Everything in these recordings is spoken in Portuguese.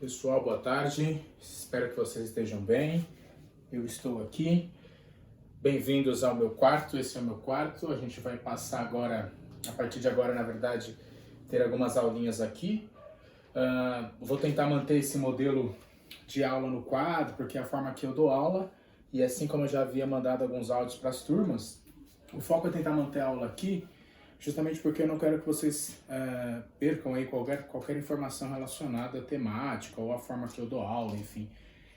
Pessoal, boa tarde. Espero que vocês estejam bem. Eu estou aqui. Bem-vindos ao meu quarto. Esse é o meu quarto. A gente vai passar agora, a partir de agora, na verdade, ter algumas aulinhas aqui. Vou tentar manter esse modelo de aula no quadro, porque é a forma que eu dou aula. E assim como eu já havia mandado alguns áudios para as turmas, o foco é tentar manter a aula aqui, justamente porque eu não quero que vocês percam aí qualquer informação relacionada à temática ou à forma que eu dou aula, enfim.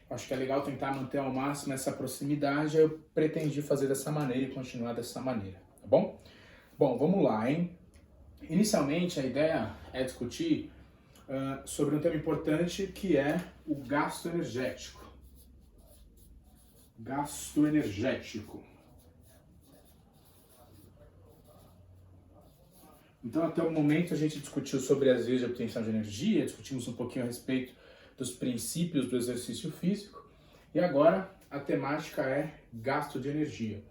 Acho que é legal tentar manter ao máximo essa proximidade. Eu pretendi fazer dessa maneira e continuar dessa maneira, tá bom? Bom, vamos lá, hein? Inicialmente, a ideia é discutir sobre um tema importante que é o gasto energético. Gasto energético. Então, até o momento, a gente discutiu sobre as vias de obtenção de energia, discutimos um pouquinho a respeito dos princípios do exercício físico, e agora a temática é gasto de energia.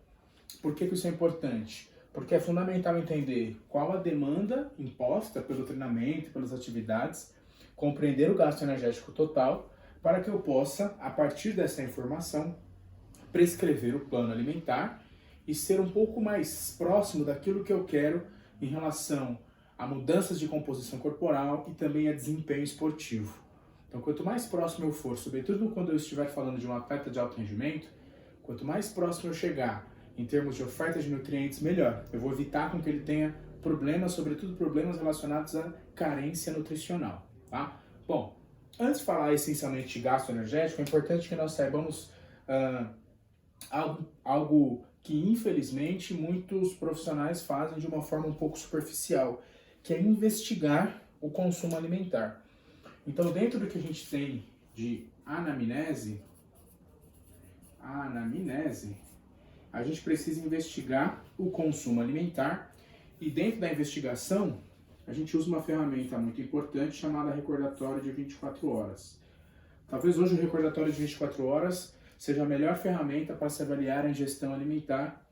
Por que isso é importante? Porque é fundamental entender qual a demanda imposta pelo treinamento, pelas atividades, compreender o gasto energético total, para que eu possa, a partir dessa informação, prescrever o plano alimentar e ser um pouco mais próximo daquilo que eu quero em relação a mudanças de composição corporal e também a desempenho esportivo. Então, quanto mais próximo eu for, sobretudo quando eu estiver falando de um atleta de alto rendimento, quanto mais próximo eu chegar em termos de oferta de nutrientes, melhor. Eu vou evitar com que ele tenha problemas, sobretudo problemas relacionados à carência nutricional, tá? Bom, antes de falar essencialmente de gasto energético, é importante que nós saibamos algo que infelizmente muitos profissionais fazem de uma forma um pouco superficial, que é investigar o consumo alimentar. Então, dentro do que a gente tem de anamnese, a gente precisa investigar o consumo alimentar, e dentro da investigação a gente usa uma ferramenta muito importante chamada recordatório de 24 horas. Talvez hoje o recordatório de 24 horas seja a melhor ferramenta para se avaliar a ingestão alimentar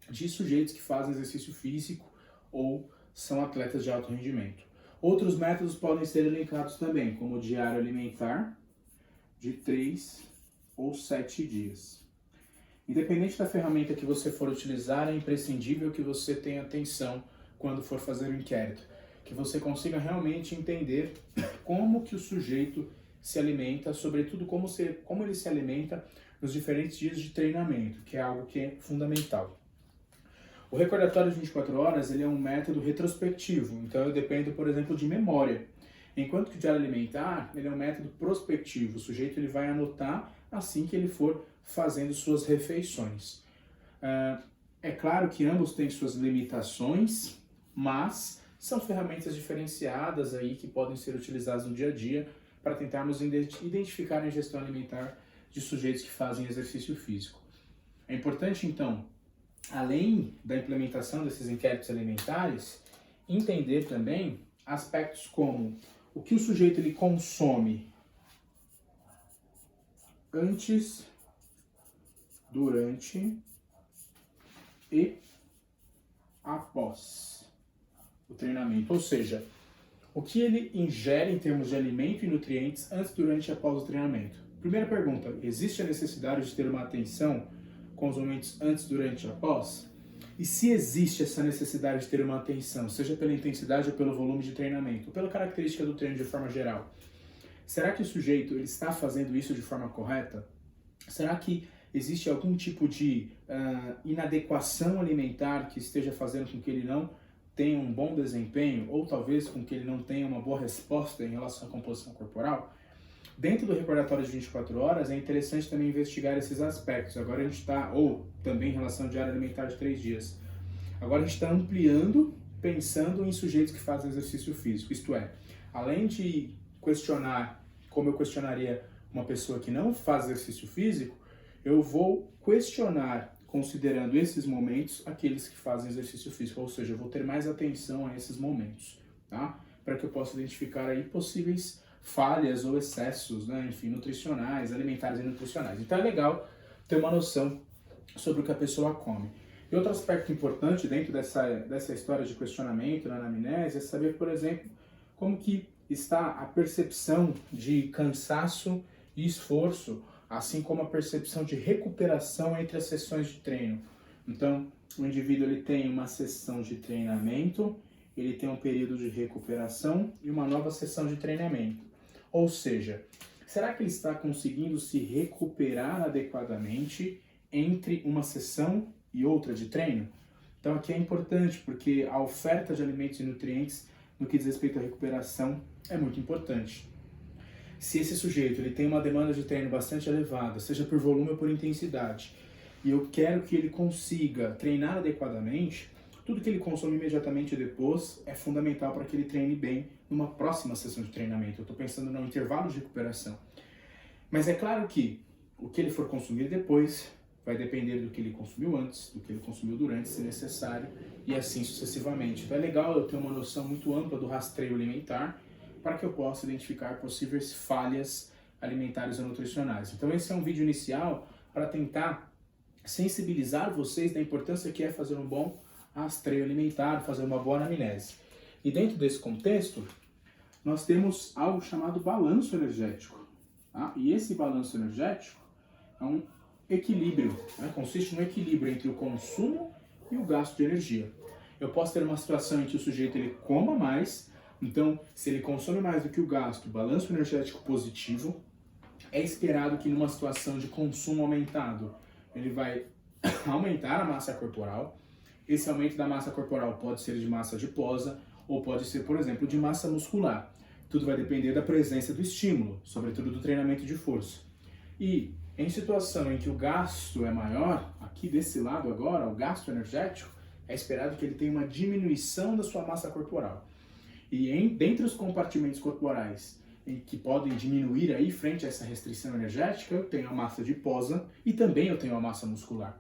de sujeitos que fazem exercício físico ou são atletas de alto rendimento. Outros métodos podem ser elencados também, como o diário alimentar de 3 ou 7 dias. Independente da ferramenta que você for utilizar, é imprescindível que você tenha atenção quando for fazer o inquérito, que você consiga realmente entender como que o sujeito se alimenta, sobretudo como ele se alimenta nos diferentes dias de treinamento, que é algo que é fundamental. O recordatório de 24 horas ele é um método retrospectivo, então eu dependo, por exemplo, de memória. Enquanto que o diário alimentar ele é um método prospectivo, o sujeito ele vai anotar assim que ele for fazendo suas refeições. É claro que ambos têm suas limitações, mas são ferramentas diferenciadas aí que podem ser utilizadas no dia a dia para tentarmos identificar a ingestão alimentar de sujeitos que fazem exercício físico. É importante, então, além da implementação desses inquéritos alimentares, entender também aspectos como o que o sujeito ele consome antes, durante e após o treinamento. Ou seja, o que ele ingere em termos de alimento e nutrientes antes, durante e após o treinamento. Primeira pergunta, existe a necessidade de ter uma atenção com os momentos antes, durante e após? E se existe essa necessidade de ter uma atenção, seja pela intensidade ou pelo volume de treinamento, ou pela característica do treino de forma geral, será que o sujeito ele está fazendo isso de forma correta? Será que existe algum tipo de inadequação alimentar que esteja fazendo com que ele não tenha um bom desempenho, ou talvez com que ele não tenha uma boa resposta em relação à composição corporal? Dentro do recordatório de 24 horas, é interessante também investigar esses aspectos. Agora a gente está, ou também em relação ao diário alimentar de 3 dias. Agora a gente está ampliando, pensando em sujeitos que fazem exercício físico. Isto é, além de questionar, como eu questionaria uma pessoa que não faz exercício físico, eu vou questionar, considerando esses momentos, aqueles que fazem exercício físico. Ou seja, eu vou ter mais atenção a esses momentos, tá? Para que eu possa identificar aí possíveis falhas ou excessos, né, enfim, nutricionais, alimentares e nutricionais. Então é legal ter uma noção sobre o que a pessoa come. E outro aspecto importante dentro dessa história de questionamento na anamnese é saber, por exemplo, como que está a percepção de cansaço e esforço, assim como a percepção de recuperação entre as sessões de treino. Então, o indivíduo ele tem uma sessão de treinamento, ele tem um período de recuperação e uma nova sessão de treinamento. Ou seja, será que ele está conseguindo se recuperar adequadamente entre uma sessão e outra de treino? Então aqui é importante porque a oferta de alimentos e nutrientes no que diz respeito à recuperação é muito importante. Se esse sujeito ele tem uma demanda de treino bastante elevada, seja por volume ou por intensidade, e eu quero que ele consiga treinar adequadamente, tudo que ele consome imediatamente depois é fundamental para que ele treine bem numa próxima sessão de treinamento. Eu estou pensando no intervalo de recuperação. Mas é claro que o que ele for consumir depois vai depender do que ele consumiu antes, do que ele consumiu durante, se necessário, e assim sucessivamente. Então é legal eu ter uma noção muito ampla do rastreio alimentar para que eu possa identificar possíveis falhas alimentares ou nutricionais. Então esse é um vídeo inicial para tentar sensibilizar vocês da importância que é fazer um bom rastreio alimentar, fazer uma boa anamnese. E dentro desse contexto, nós temos algo chamado balanço energético. Tá? E esse balanço energético é um equilíbrio, né? Consiste no equilíbrio entre o consumo e o gasto de energia. Eu posso ter uma situação em que o sujeito ele coma mais, então se ele consome mais do que o gasto, balanço energético positivo, é esperado que numa situação de consumo aumentado, ele vai aumentar a massa corporal. Esse aumento da massa corporal pode ser de massa adiposa ou pode ser, por exemplo, de massa muscular. Tudo vai depender da presença do estímulo, sobretudo do treinamento de força. E em situação em que o gasto é maior, aqui desse lado agora, o gasto energético, é esperado que ele tenha uma diminuição da sua massa corporal. E dentre os compartimentos corporais que podem diminuir aí frente a essa restrição energética, eu tenho a massa adiposa e também eu tenho a massa muscular.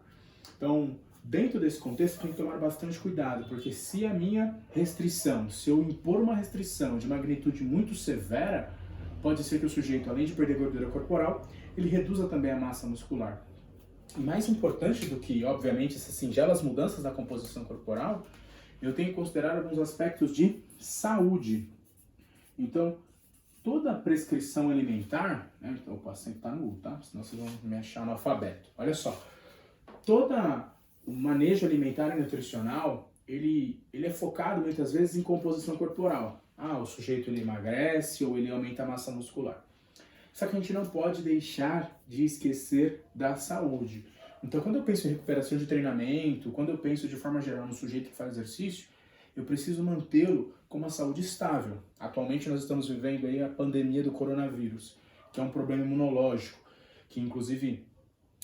Então, dentro desse contexto, eu tenho que tomar bastante cuidado, porque se a minha restrição, se eu impor uma restrição de magnitude muito severa, pode ser que o sujeito, além de perder gordura corporal, ele reduza também a massa muscular. E mais importante do que, obviamente, essas singelas mudanças na composição corporal, eu tenho que considerar alguns aspectos de saúde. Então, toda prescrição alimentar, né? Então, o paciente está no U, tá? Senão vocês vão me achar no alfabeto. Olha só, toda o manejo alimentar e nutricional, ele é focado muitas vezes em composição corporal. O sujeito ele emagrece ou ele aumenta a massa muscular. Só que a gente não pode deixar de esquecer da saúde. Então, quando eu penso em recuperação de treinamento, quando eu penso de forma geral no sujeito que faz exercício, eu preciso mantê-lo com uma saúde estável. Atualmente nós estamos vivendo aí a pandemia do coronavírus, que é um problema imunológico, que inclusive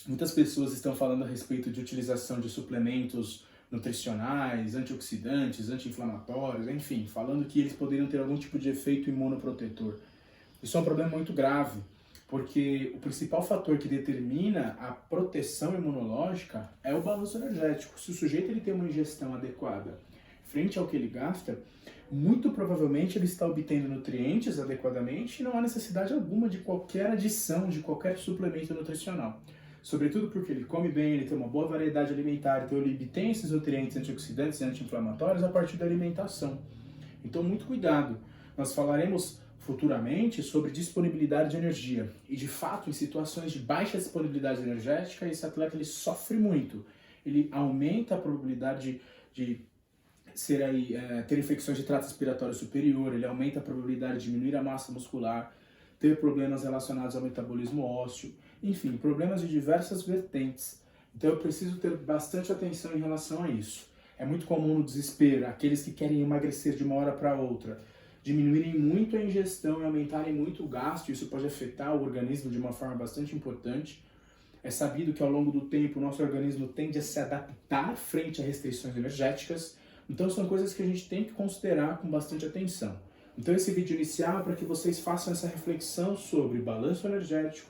muitas pessoas estão falando a respeito de utilização de suplementos nutricionais, antioxidantes, anti-inflamatórios, enfim, falando que eles poderiam ter algum tipo de efeito imunoprotetor. Isso é um problema muito grave, porque o principal fator que determina a proteção imunológica é o balanço energético. Se o sujeito ele tem uma ingestão adequada frente ao que ele gasta, muito provavelmente ele está obtendo nutrientes adequadamente e não há necessidade alguma de qualquer adição, de qualquer suplemento nutricional. Sobretudo porque ele come bem, ele tem uma boa variedade alimentar, então ele obtém esses nutrientes antioxidantes e anti-inflamatórios a partir da alimentação. Então, muito cuidado. Nós falaremos futuramente sobre disponibilidade de energia. E, de fato, em situações de baixa disponibilidade energética, esse atleta ele sofre muito. Ele aumenta a probabilidade de ter infecções de trato respiratório superior, ele aumenta a probabilidade de diminuir a massa muscular, ter problemas relacionados ao metabolismo ósseo, enfim, problemas de diversas vertentes. Então eu preciso ter bastante atenção em relação a isso. É muito comum no desespero, aqueles que querem emagrecer de uma hora para outra, diminuírem muito a ingestão e aumentarem muito o gasto, isso pode afetar o organismo de uma forma bastante importante. É sabido que ao longo do tempo o nosso organismo tende a se adaptar frente a restrições energéticas, então são coisas que a gente tem que considerar com bastante atenção. Então esse vídeo inicial é para que vocês façam essa reflexão sobre balanço energético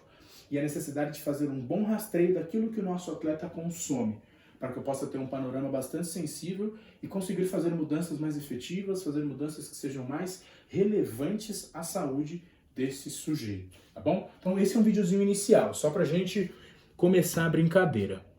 e a necessidade de fazer um bom rastreio daquilo que o nosso atleta consome, para que eu possa ter um panorama bastante sensível e conseguir fazer mudanças mais efetivas, fazer mudanças que sejam mais relevantes à saúde desse sujeito, tá bom? Então esse é um videozinho inicial, só pra gente começar a brincadeira.